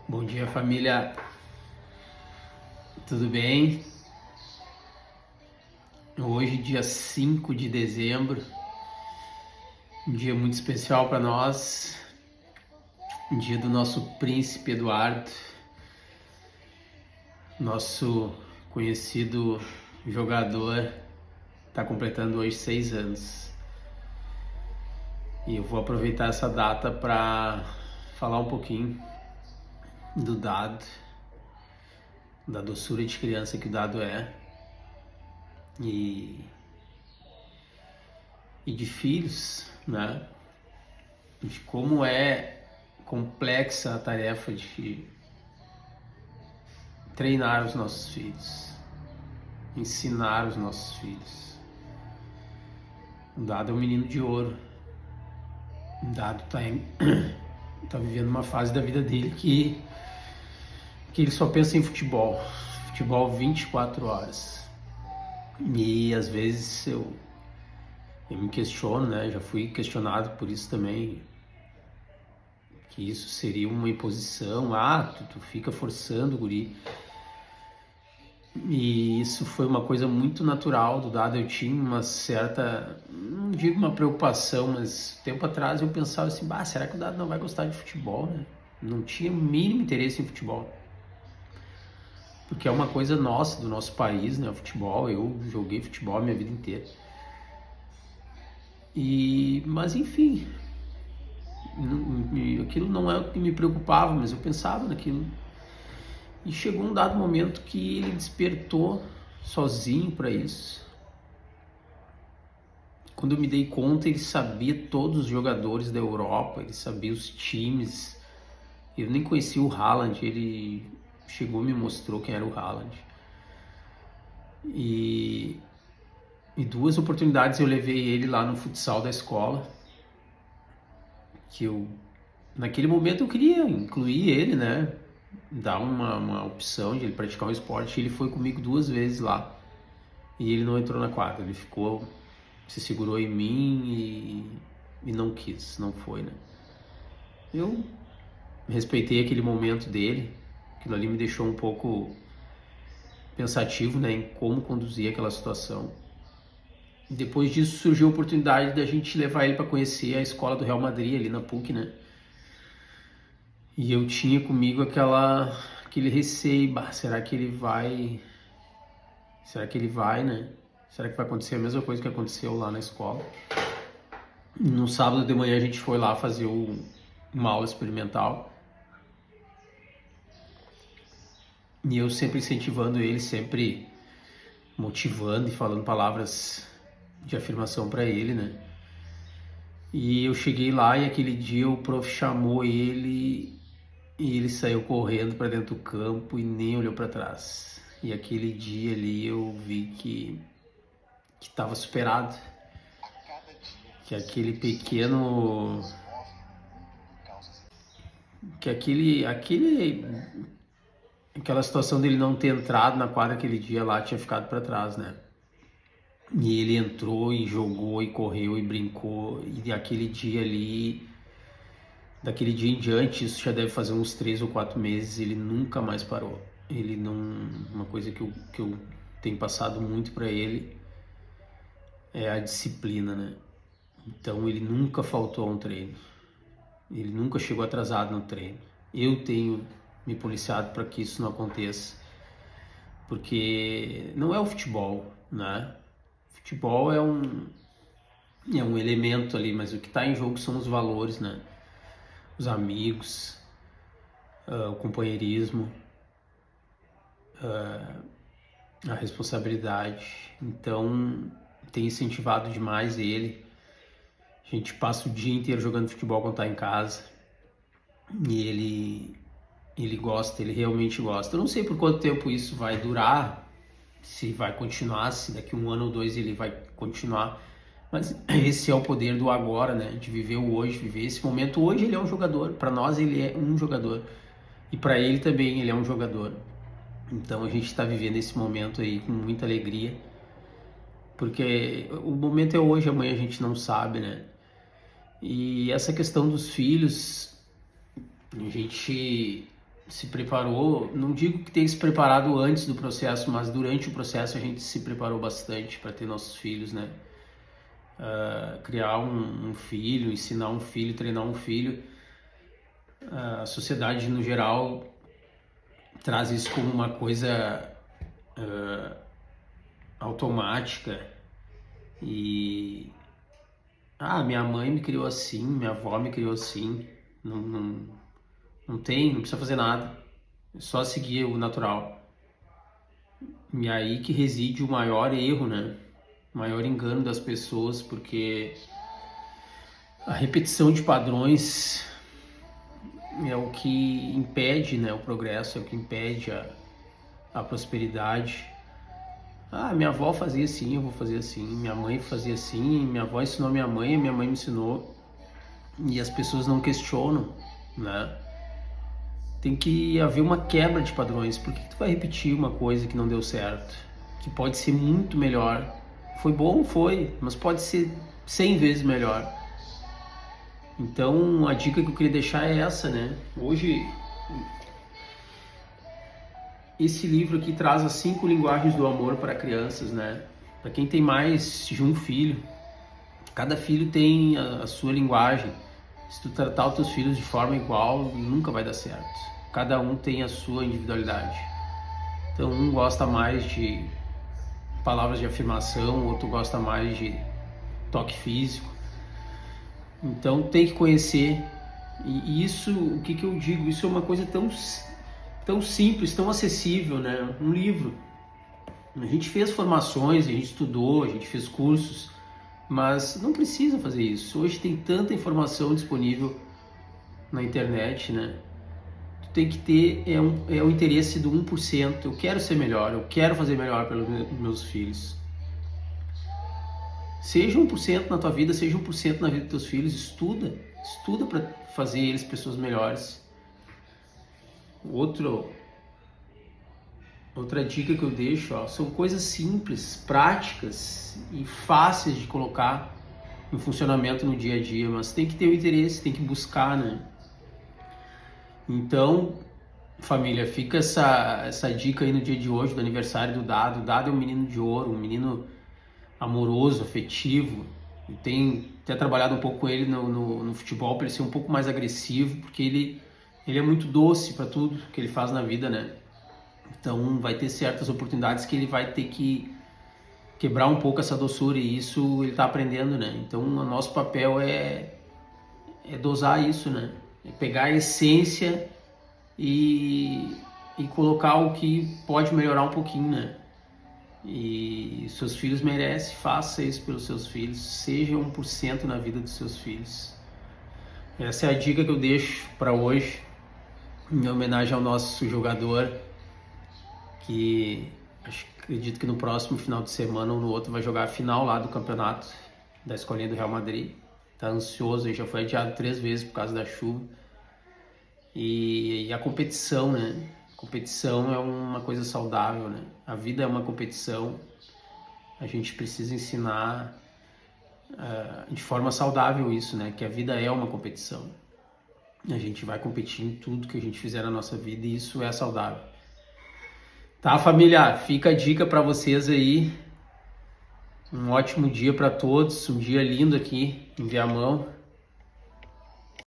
Bom dia, família. Tudo bem? Hoje, dia 5 de dezembro, um dia muito especial para nós, um dia do nosso príncipe Eduardo, nosso conhecido jogador, está completando hoje 6 anos. E eu vou aproveitar essa data para falar um pouquinho do Dado, da doçura de criança que o Dado é, e de filhos, né? De como é complexa a tarefa de treinar os nossos filhos, ensinar os nossos filhos. O Dado é um menino de ouro. O Dado tá vivendo uma fase da vida dele que ele só pensa em futebol. Futebol 24 horas. E às vezes eu me questiono, né? Já fui questionado por isso também, que isso seria uma imposição. Tu fica forçando o guri. E isso foi uma coisa muito natural do Dado. Eu tinha uma certa, não digo uma preocupação, mas tempo atrás eu pensava assim, será que o Dado não vai gostar de futebol, né? Não tinha o mínimo interesse em futebol. Porque é uma coisa nossa, do nosso país, né? O futebol, eu joguei futebol a minha vida inteira. Mas enfim, aquilo não é o que me preocupava, mas eu pensava naquilo. E chegou um dado momento que ele despertou sozinho para isso. Quando eu me dei conta, ele sabia todos os jogadores da Europa, ele sabia os times. Eu nem conhecia o Haaland, ele chegou e me mostrou quem era o Haaland. E 2 oportunidades eu levei ele lá no futsal da escola, que naquele momento eu queria incluir ele, né? Dar uma opção de ele praticar um esporte. Ele foi comigo 2 vezes lá e ele não entrou na quadra, ele se segurou em mim e não quis, não foi, né? Eu respeitei aquele momento dele, aquilo ali me deixou um pouco pensativo, né, em como conduzir aquela situação. Depois disso surgiu a oportunidade da gente levar ele para conhecer a escola do Real Madrid ali na PUC, né? E eu tinha comigo aquele receio, será que ele vai? Será que ele vai, né? Será que vai acontecer a mesma coisa que aconteceu lá na escola? No sábado de manhã a gente foi lá fazer uma aula experimental. E eu sempre incentivando ele, sempre motivando e falando palavras de afirmação para ele, né? E eu cheguei lá e aquele dia o prof chamou ele e ele saiu correndo para dentro do campo e nem olhou para trás. E aquele dia ali eu vi que estava superado, que aquele pequeno, que aquela situação dele não ter entrado na quadra aquele dia lá tinha ficado para trás, né? E ele entrou e jogou e correu e brincou, e aquele dia ali, daquele dia em diante, isso já deve fazer uns 3 ou 4 meses, ele nunca mais parou. Ele não, uma coisa que eu tenho passado muito para ele é a disciplina, né? Então ele nunca faltou a um treino, ele nunca chegou atrasado no treino. Eu tenho me policiado para que isso não aconteça, porque não é o futebol, né? Futebol é um elemento ali, mas o que está em jogo são os valores, né? Os amigos, o companheirismo, a responsabilidade. Então, tem incentivado demais ele. A gente passa o dia inteiro jogando futebol quando tá em casa. E ele gosta, ele realmente gosta. Eu não sei por quanto tempo isso vai durar, se vai continuar, se daqui 1 ano ou 2 ele vai continuar. Mas esse é o poder do agora, né? De viver o hoje, viver esse momento. Hoje ele é um jogador, para nós ele é um jogador. E para ele também ele é um jogador. Então a gente está vivendo esse momento aí com muita alegria. Porque o momento é hoje, amanhã a gente não sabe, né? E essa questão dos filhos, a gente se preparou, não digo que tenha se preparado antes do processo, mas durante o processo a gente se preparou bastante para ter nossos filhos, né? Criar um filho, ensinar um filho, treinar um filho. A sociedade no geral traz isso como uma coisa automática e minha mãe me criou assim, minha avó me criou assim, não precisa fazer nada, é só seguir o natural. E aí que reside o maior erro, né? O maior engano das pessoas, porque a repetição de padrões é o que impede, né, o progresso, é o que impede a prosperidade. Minha avó fazia assim, eu vou fazer assim. Minha mãe fazia assim, minha avó ensinou minha mãe me ensinou. E as pessoas não questionam, né? Tem que haver uma quebra de padrões. Por que tu vai repetir uma coisa que não deu certo? Que pode ser muito melhor. Foi bom? Foi, mas pode ser 100 vezes melhor. Então, a dica que eu queria deixar é essa, né? Hoje, esse livro aqui traz as 5 linguagens do amor para crianças, né? Para quem tem mais de um filho, cada filho tem a sua linguagem. Se tu tratar os teus filhos de forma igual, nunca vai dar certo. Cada um tem a sua individualidade. Então, um gosta mais de palavras de afirmação, outro gosta mais de toque físico. Então, tem que conhecer. E isso, o que eu digo? Isso é uma coisa tão simples, tão acessível, né? Um livro. A gente fez formações, a gente estudou, a gente fez cursos, mas não precisa fazer isso. Hoje tem tanta informação disponível na internet, né? Tu tem que ter o interesse do 1%. Eu quero ser melhor, eu quero fazer melhor pelos meus filhos. Seja 1% na tua vida, seja 1% na vida dos teus filhos. Estuda para fazer eles pessoas melhores. Outra dica que eu deixo, são coisas simples, práticas e fáceis de colocar em funcionamento no dia a dia, mas tem que ter o interesse, tem que buscar, né? Então, família, fica essa dica aí no dia de hoje, do aniversário do Dado. O Dado é um menino de ouro, um menino amoroso, afetivo. Eu tenho até trabalhado um pouco com ele no futebol para ele ser um pouco mais agressivo, porque ele é muito doce para tudo que ele faz na vida, né? Então vai ter certas oportunidades que ele vai ter que quebrar um pouco essa doçura, e isso ele está aprendendo, né? Então o nosso papel é dosar isso, né? É pegar a essência e colocar o que pode melhorar um pouquinho, né? E seus filhos merecem, faça isso pelos seus filhos, seja 1% na vida dos seus filhos. Essa é a dica que eu deixo para hoje, em homenagem ao nosso jogador, que acredito que no próximo final de semana ou no outro vai jogar a final lá do campeonato da escolinha do Real Madrid. Tá ansioso, já foi adiado 3 vezes por causa da chuva. E a competição, né? A competição é uma coisa saudável, né? A vida é uma competição. A gente precisa ensinar de forma saudável isso, né? Que a vida é uma competição. A gente vai competir em tudo que a gente fizer na nossa vida e isso é saudável. Tá, família? Fica a dica para vocês aí. Um ótimo dia para todos, um dia lindo aqui em Viamão.